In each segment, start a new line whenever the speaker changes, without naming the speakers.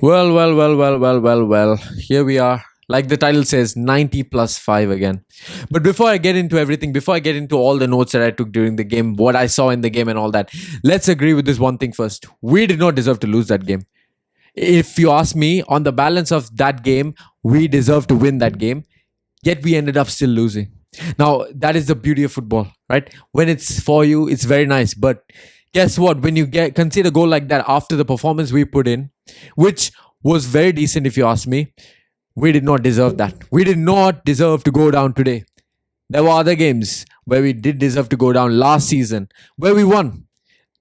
Well. Here we are. Like the title says, 90 plus 5 again. But before I get into everything, before I get into all the notes that I took during the game, what I saw in the game and all that, let's agree with this one thing first. We did not deserve to lose that game. If you ask me, on the balance of that game, we deserved to win that game, yet we ended up still losing. Now, that is the beauty of football, right? When it's for you, it's very nice. But guess what? When you concede a goal like that after the performance we put in, which was very decent if you ask me, we did not deserve that. We did not deserve to go down today. There were other games where we did deserve to go down last season, where we won.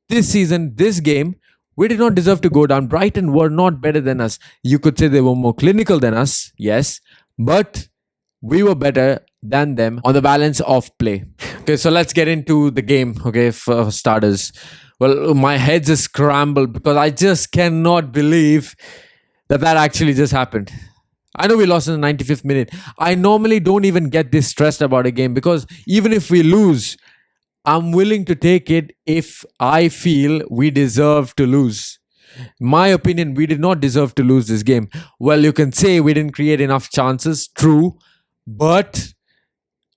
This season, this game, we did not deserve to go down. Brighton were not better than us. You could say they were more clinical than us, yes, but we were better than them on the balance of play. Okay, so let's get into the game, okay, for starters. Well, my head's just scrambled because I just cannot believe that actually just happened. I know we lost in the 95th minute. I normally don't even get this stressed about a game because even if we lose, I'm willing to take it if I feel we deserve to lose. My opinion, we did not deserve to lose this game. Well, you can say we didn't create enough chances, true, but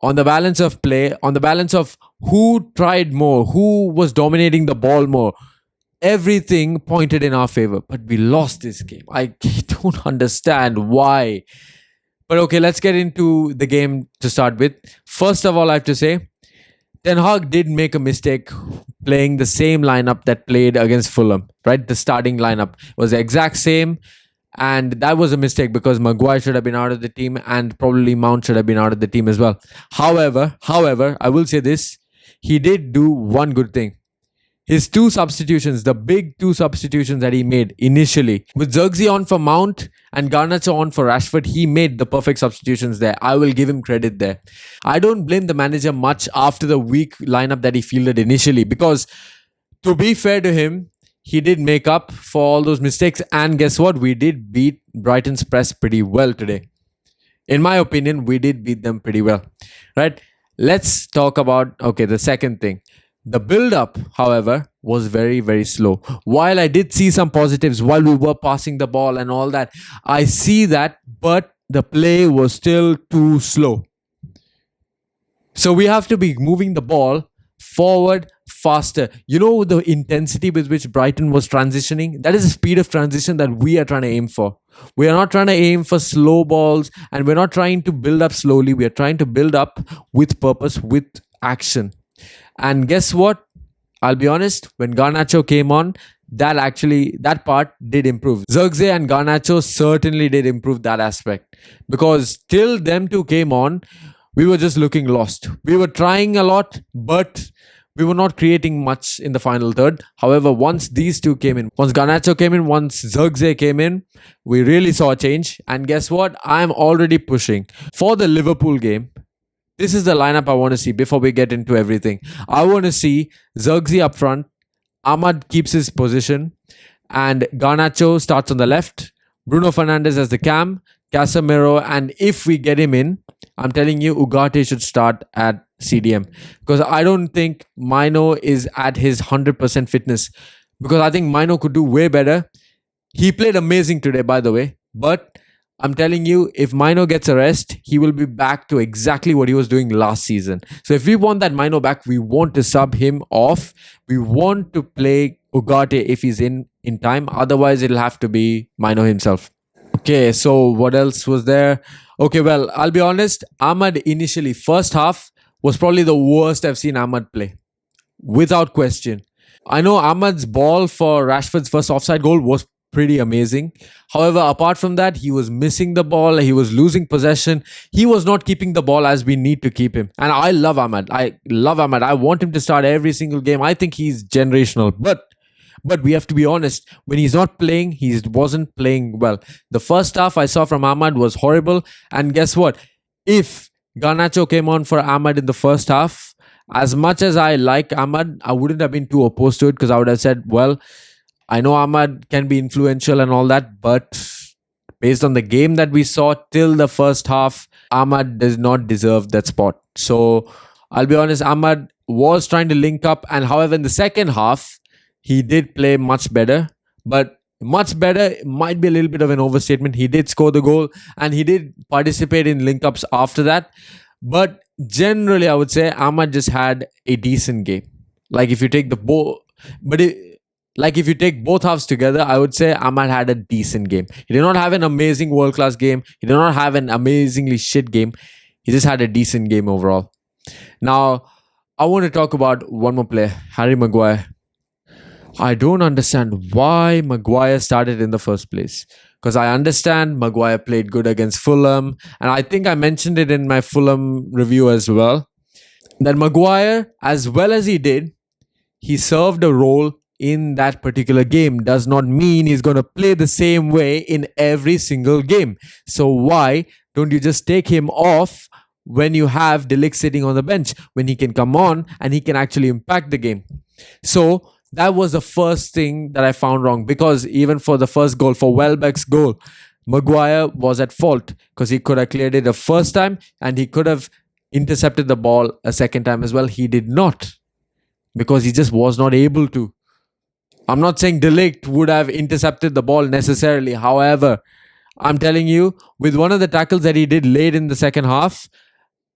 on the balance of play, on the balance of who tried more, who was dominating the ball more, everything pointed in our favor. But we lost this game. I don't understand why. But okay, let's get into the game to start with. First of all, I have to say, Ten Hag did make a mistake playing the same lineup that played against Fulham, right? The starting lineup was the exact same. And that was a mistake because Maguire should have been out of the team and probably Mount should have been out of the team as well. However, I will say this. He did do one good thing. His two substitutions, the big two substitutions that he made initially, with Zirkzee on for Mount and Garnacho on for Rashford, he made the perfect substitutions there. I will give him credit there. I don't blame the manager much after the weak lineup that he fielded initially because, to be fair to him, he did make up for all those mistakes. And guess what? We did beat Brighton's press pretty well today. In my opinion, we did beat them pretty well, right? Let's talk about, the second thing. The build-up, however, was very, very slow. While I did see some positives while we were passing the ball and all that, I see that, but the play was still too slow. So we have to be moving the ball forward faster. You know the intensity with which Brighton was transitioning? That is the speed of transition that we are trying to aim for. We are not trying to aim for slow balls and we're not trying to build up slowly. We are trying to build up with purpose, with action. And guess what? I'll be honest, when Garnacho came on, that part did improve. Zirkzee and Garnacho certainly did improve that aspect. Because till them two came on, we were just looking lost. We were trying a lot, but we were not creating much in the final third. However, once these two came in, once Garnacho came in, once Zirkzee came in, we really saw a change. And guess what? I'm already pushing for the Liverpool game. This is the lineup I want to see before we get into everything. I want to see Zirkzee up front, Ahmad keeps his position, and Garnacho starts on the left, Bruno Fernandes as the cam, Casemiro, and if we get him in, I'm telling you, Ugarte should start at CDM. Because I don't think Mino is at his 100% fitness. Because I think Mino could do way better. He played amazing today, by the way, but I'm telling you, if Mino gets a rest, he will be back to exactly what he was doing last season. So if we want that Mino back, we want to sub him off. We want to play Ugarte if he's in time. Otherwise, it'll have to be Mino himself. Okay, so what else was there? Okay, well, I'll be honest. Ahmad initially, first half, was probably the worst I've seen Ahmad play. Without question. I know Ahmad's ball for Rashford's first offside goal was pretty amazing. However, apart from that, he was missing the ball. He was losing possession. He was not keeping the ball as we need to keep him. And I love Ahmad. I want him to start every single game. I think he's generational. But we have to be honest. When he's not playing, he wasn't playing well. The first half I saw from Ahmad was horrible. And guess what? If Garnacho came on for Ahmad in the first half, as much as I like Ahmad, I wouldn't have been too opposed to it because I would have said, well, I know Ahmad can be influential and all that, but based on the game that we saw till the first half, Ahmad does not deserve that spot. So I'll be honest, Ahmad was trying to link up, and however, in the second half, he did play much better. But Much better might be a little bit of an overstatement. He did score the goal and he did participate in link ups after that. But generally, I would say Ahmad just had a decent game. Like if you take the but like if you take both halves together, I would say Ahmad had a decent game. He did not have an amazing world class game. He did not have an amazingly shit game. He just had a decent game overall. Now, I want to talk about one more player, Harry Maguire. I don't understand why Maguire started in the first place. Because I understand Maguire played good against Fulham, and I think I mentioned it in my Fulham review as well. That Maguire, as well as he did, he served a role in that particular game. Does not mean he's going to play the same way in every single game. So why don't you just take him off when you have Delict sitting on the bench, when he can come on and he can actually impact the game? So that was the first thing that I found wrong, because even for the first goal, for Welbeck's goal, Maguire was at fault because he could have cleared it the first time and he could have intercepted the ball a second time as well. He did not, because he just was not able to. I'm not saying Delict would have intercepted the ball necessarily. However, I'm telling you, with one of the tackles that he did late in the second half,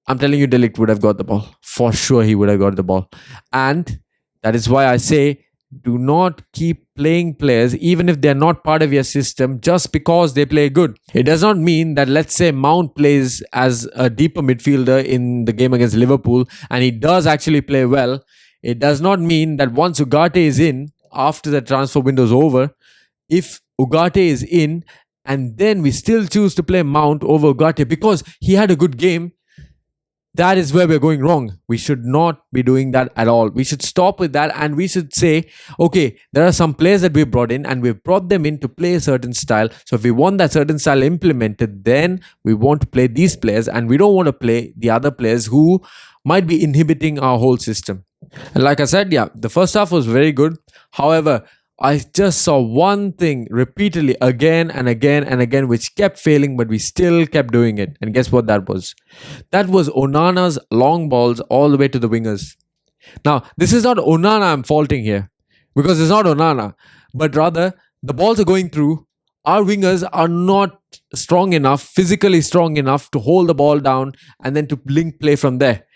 I'm telling you, Delict would have got the ball. For sure, he would have got the ball. And that is why I say, do not keep playing players, even if they're not part of your system, just because they play good. It does not mean that, let's say, Mount plays as a deeper midfielder in the game against Liverpool, and he does actually play well. It does not mean that once Ugarte is in, after the transfer window is over, if Ugarte is in, and then we still choose to play Mount over Ugarte because he had a good game, that is where we're going wrong. We should not be doing that at all. We should stop with that, and we should say, okay, there are some players that we brought in and we've brought them in to play a certain style. So if we want that certain style implemented, then we want to play these players and we don't want to play the other players who might be inhibiting our whole system. And like I said, yeah, the first half was very good. However, I just saw one thing repeatedly again and again and again, which kept failing, but we still kept doing it. And guess what that was? That was Onana's long balls all the way to the wingers. Now, this is not Onana I'm faulting here, because it's not Onana, but rather the balls are going through. Our wingers are not strong enough, physically strong enough to hold the ball down and then to link play from there.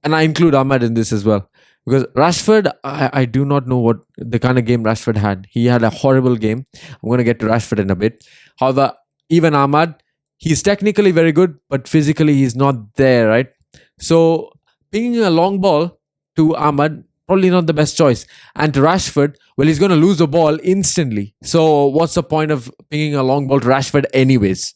And I include Ahmad in this as well. Because Rashford, I do not know what the kind of game Rashford had. He had a horrible game. I'm going to get to Rashford in a bit. However, even Ahmad, he's technically very good, but physically he's not there, right? So pinging a long ball to Ahmad, probably not the best choice. And to Rashford, well, he's going to lose the ball instantly. So what's the point of pinging a long ball to Rashford anyways?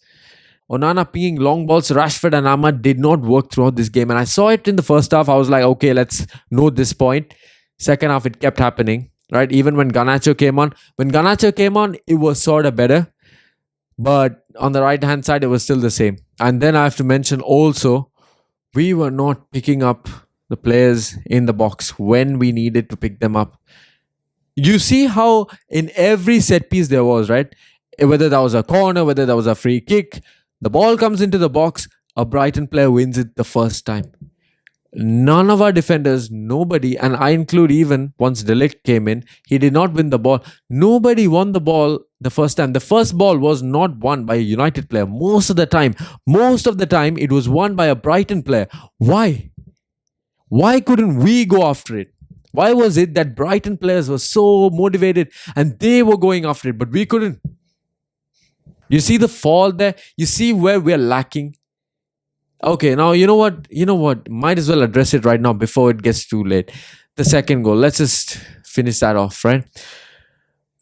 Onana pinging long balls, Rashford and Ahmad did not work throughout this game. And I saw it in the first half. I was like, okay, let's note this point. Second half, it kept happening, right? Even when Garnacho came on. When Garnacho came on, it was sort of better. But on the right-hand side, it was still the same. And then I have to mention also, we were not picking up the players in the box when we needed to pick them up. You see how in every set piece there was, right? Whether that was a corner, whether that was a free kick, the ball comes into the box, a Brighton player wins it the first time. None of our defenders, nobody, and I include even once Delict came in, he did not win the ball. Nobody won the ball the first time. The first ball was not won by a United player most of the time. Most of the time, it was won by a Brighton player. Why? Why couldn't we go after it? Why was it that Brighton players were so motivated and they were going after it, but we couldn't? You see the fall there? You see where we're lacking? Okay, now you know what? You know what? Might as well address it right now before it gets too late. The second goal. Let's just finish that off, right?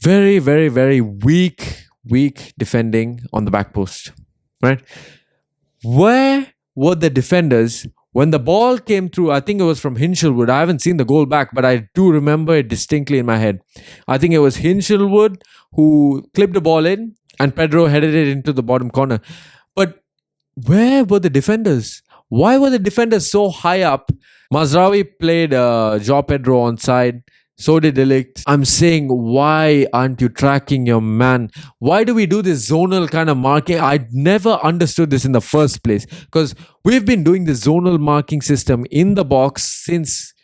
Very, very, very weak defending on the back post, right? Where were the defenders when the ball came through? I think it was from Hinchelwood. I haven't seen the goal back, but I do remember it distinctly in my head. I think it was Hinchelwood who clipped the ball in, and Pedro headed it into the bottom corner. But where were the defenders? Why were the defenders so high up? Mazraoui played João Pedro on side. So did Delict. I'm saying, why aren't you tracking your man? Why do we do this zonal kind of marking? I never understood this in the first place. Because we've been doing the zonal marking system in the box since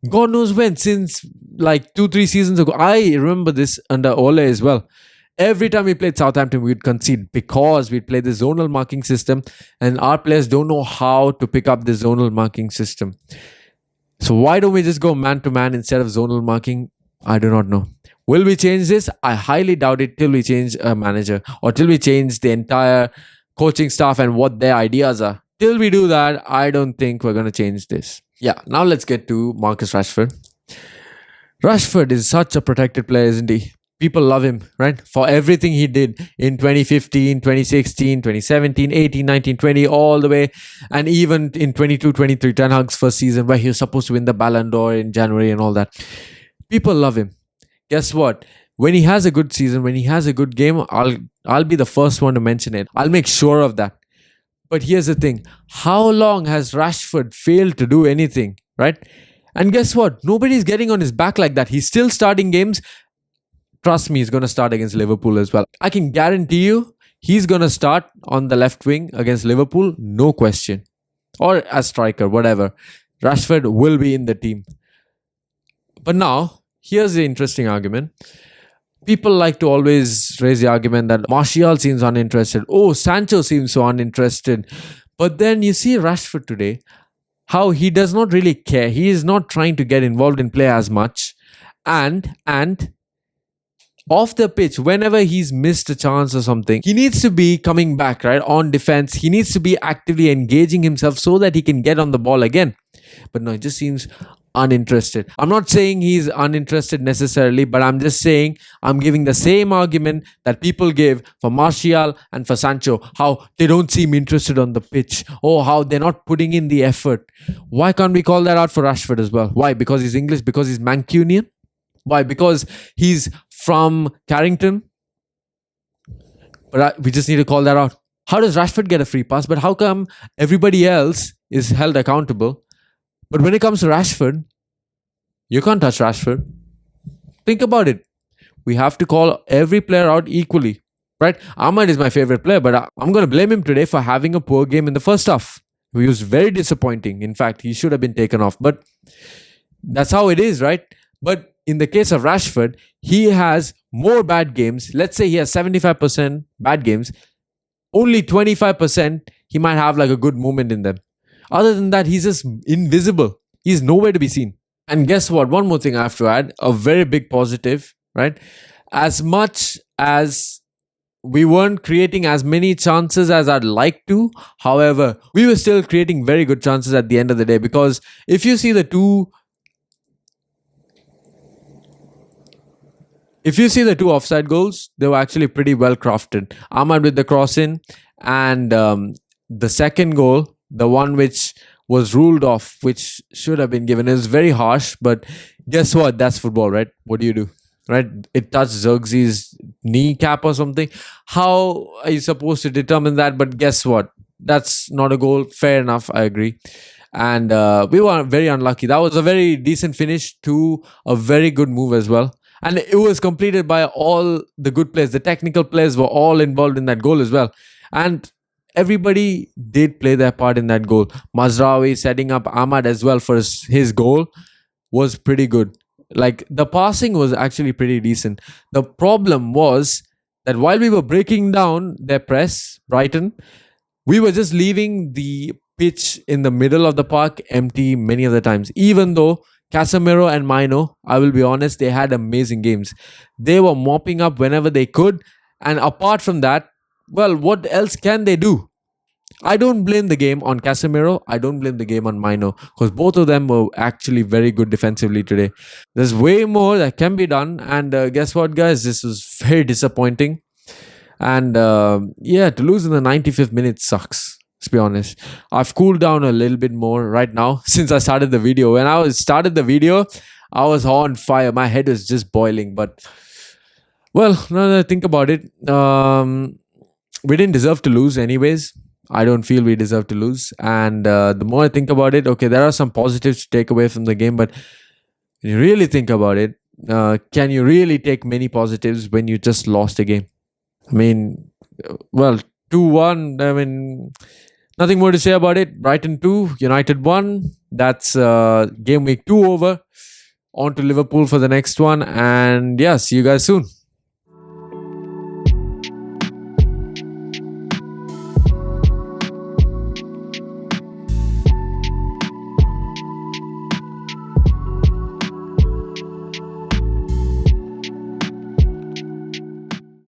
God knows when. Since like 2-3 seasons ago. I remember this under Ole as well. Every time we played Southampton, we'd concede because we'd play the zonal marking system, and our players don't know how to pick up the zonal marking system. So why don't we just go man to man instead of zonal marking? I do not know. Will we change this? I highly doubt it till we change a manager or till we change the entire coaching staff and what their ideas are. Till we do that, I don't think we're going to change this. Yeah, now let's get to Marcus Rashford. Rashford is such a protected player, isn't he? People love him, right? For everything he did in 2015, 2016, 2017, 18, 19, 20, all the way. And even in 22, 23, Ten Hag's first season where he was supposed to win the Ballon d'Or in January and all that. People love him. Guess what? When he has a good season, when he has a good game, I'll be the first one to mention it. I'll make sure of that. But here's the thing. How long has Rashford failed to do anything, right? And guess what? Nobody's getting on his back like that. He's still starting games. Trust me, he's going to start against Liverpool as well. I can guarantee you he's going to start on the left wing against Liverpool, no question. Or as striker, whatever. Rashford will be in the team. But now, here's the interesting argument. People like to always raise the argument that Martial seems uninterested. Oh, Sancho seems so uninterested. But then you see Rashford today, how he does not really care. He is not trying to get involved in play as much. And off the pitch, whenever he's missed a chance or something, he needs to be coming back, right? On defense, he needs to be actively engaging himself so that he can get on the ball again. But no, it just seems uninterested. I'm not saying he's uninterested necessarily, but I'm just saying I'm giving the same argument that people give for Martial and for Sancho, how they don't seem interested on the pitch, or how they're not putting in the effort. Why can't we call that out for Rashford as well? Why? Because he's English? Because he's Mancunian? Why? Because he's from Carrington? But we just need to call that out. How does Rashford get a free pass? But how come everybody else is held accountable? But when it comes to Rashford, you can't touch Rashford. Think about it. We have to call every player out equally, right? Ahmad is my favorite player, but I'm going to blame him today for having a poor game in the first half. He was very disappointing. In fact, he should have been taken off. But that's how it is, right? But in the case of Rashford, he has more bad games. Let's say he has 75% bad games. Only 25% he might have like a good moment in them. Other than that, he's just invisible. He's nowhere to be seen. And guess what? One more thing I have to add. A very big positive, right? As much as we weren't creating as many chances as I'd like to, however, we were still creating very good chances at the end of the day. Because if you see the two offside goals, they were actually pretty well crafted. Ahmad with the cross in, and the second goal, the one which was ruled off, which should have been given, is very harsh. But guess what? That's football, right? What do? Right? It touched Xerxes' kneecap or something. How are you supposed to determine that? But guess what? That's not a goal. Fair enough. I agree. And we were very unlucky. That was a very decent finish to a very good move as well. And it was completed by all the good players. The technical players were all involved in that goal as well. And everybody did play their part in that goal. Mazraoui setting up Ahmad as well for his goal was pretty good. Like, the passing was actually pretty decent. The problem was that while we were breaking down their press, Brighton, we were just leaving the pitch in the middle of the park empty many of the times. Even though Casemiro and Mino, I will be honest, they had amazing games. They were mopping up whenever they could. And apart from that, well, what else can they do? I don't blame the game on Casemiro. I don't blame the game on Mino, because both of them were actually very good defensively today. There's way more that can be done. And guess what, guys? This was very disappointing. And to lose in the 95th minute sucks. Let's be honest. I've cooled down a little bit more right now since I started the video. When I started the video, I was on fire. My head was just boiling. But, well, now that I think about it, we didn't deserve to lose anyways. I don't feel we deserve to lose. And the more I think about it, okay, there are some positives to take away from the game. But when you really think about it, can you really take many positives when you just lost a game? I mean, well, 2-1, I mean, nothing more to say about it. Brighton 2, United 1. That's game week 2 over. On to Liverpool for the next one. And yeah, see you guys soon.